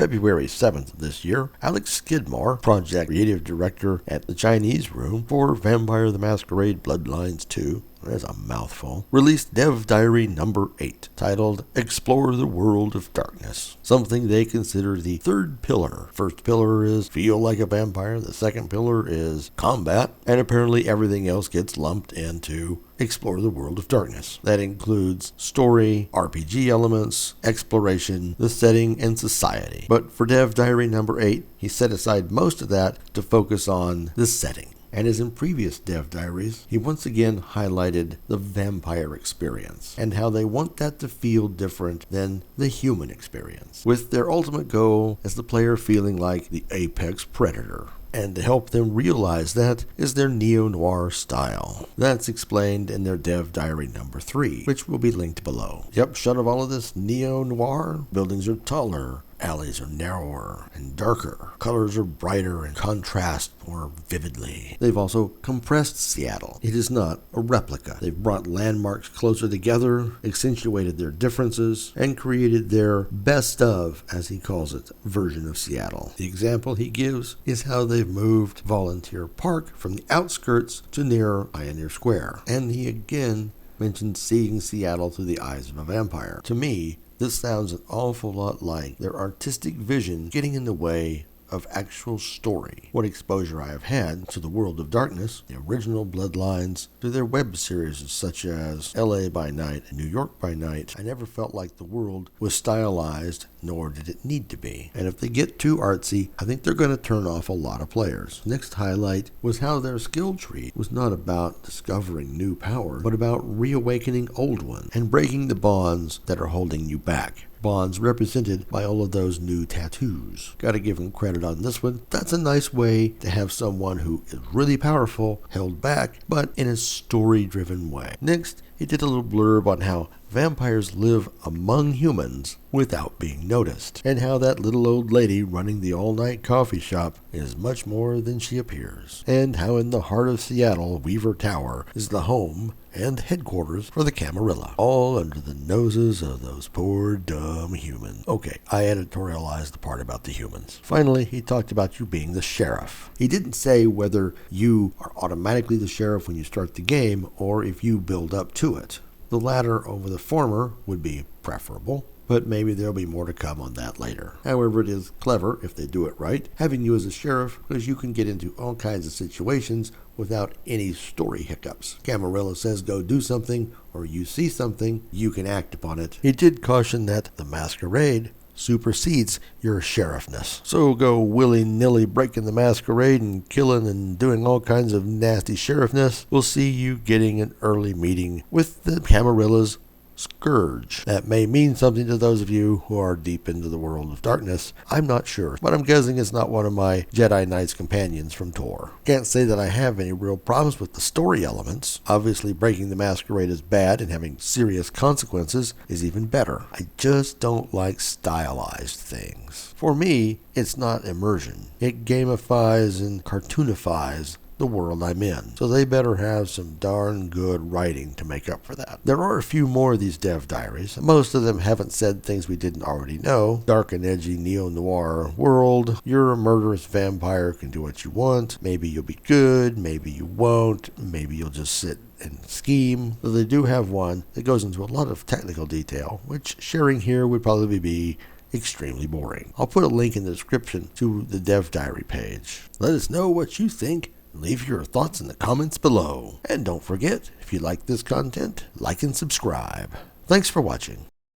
February 7th of this year, Alex Skidmore, project creative director at the Chinese Room for Vampire the Masquerade Bloodlines 2, there's a mouthful, released Dev Diary number 8, titled Explore the World of Darkness, something they consider the third pillar. First pillar is feel like a vampire, the second pillar is combat, and apparently everything else gets lumped into Explore the World of Darkness. That includes story, RPG elements, exploration, the setting, and society. But for Dev Diary number 8, he set aside most of that to focus on the setting. And as in previous Dev Diaries, he once again highlighted the vampire experience and how they want that to feel different than the human experience, with their ultimate goal as the player feeling like the apex predator. And to help them realize that is their neo-noir style. That's explained in their Dev Diary number 3, which will be linked below. Yep, shut of all of this neo-noir, buildings are taller, alleys are narrower and darker, colors are brighter and contrast more vividly. They've also compressed Seattle. It is not a replica. They've brought landmarks closer together, accentuated their differences, and created their best of, as he calls it, version of Seattle. The example he gives is how they've moved Volunteer Park from the outskirts to near Pioneer Square. And he again mentioned seeing Seattle through the eyes of a vampire. To me, this sounds an awful lot like their artistic vision getting in the way of actual story. What exposure I have had to the World of Darkness, the original Bloodlines, to their web series such as LA by Night and New York by Night, I never felt like the world was stylized, nor did it need to be. And if they get too artsy, I think they're going to turn off a lot of players. Next highlight was how their skill tree was not about discovering new power, but about reawakening old ones and breaking the bonds that are holding you back. Bonds represented by all of those new tattoos. Gotta give him credit on this one. That's a nice way to have someone who is really powerful held back, but in a story-driven way. Next, he did a little blurb on how vampires live among humans without being noticed, and how that little old lady running the all-night coffee shop is much more than she appears, and how in the heart of Seattle, Weaver Tower is the home and headquarters for the Camarilla, all under the noses of those poor dumb humans. Okay, I editorialized the part about the humans. Finally, he talked about you being the sheriff. He didn't say whether you are automatically the sheriff when you start the game or if you build up to it. The latter over the former would be preferable, but maybe there'll be more to come on that later. However, it is clever, if they do it right, having you as a sheriff, because you can get into all kinds of situations without any story hiccups. Camarilla says go do something, or you see something, you can act upon it. He did caution that the masquerade supersedes your sheriffness. So go willy-nilly breaking the masquerade and killing and doing all kinds of nasty sheriffness. We'll see you getting an early meeting with the Camarilla's Scourge. That may mean something to those of you who are deep into the World of Darkness. I'm not sure, but I'm guessing it's not one of my Jedi Knight's companions from Tor. Can't say that I have any real problems with the story elements. Obviously, breaking the masquerade is bad, and having serious consequences is even better. I just don't like stylized things. For me, it's not immersion. It gamifies and cartoonifies the world I'm in. So they better have some darn good writing to make up for that. There are a few more of these Dev Diaries. Most of them haven't said things we didn't already know. Dark and edgy neo-noir world. You're a murderous vampire, can do what you want. Maybe you'll be good, maybe you won't, maybe you'll just sit and scheme. Though they do have one that goes into a lot of technical detail, which sharing here would probably be extremely boring. I'll put a link in the description to the Dev Diary page. Let us know what you think. Leave your thoughts in the comments below. And don't forget, if you like this content, like and subscribe. Thanks for watching.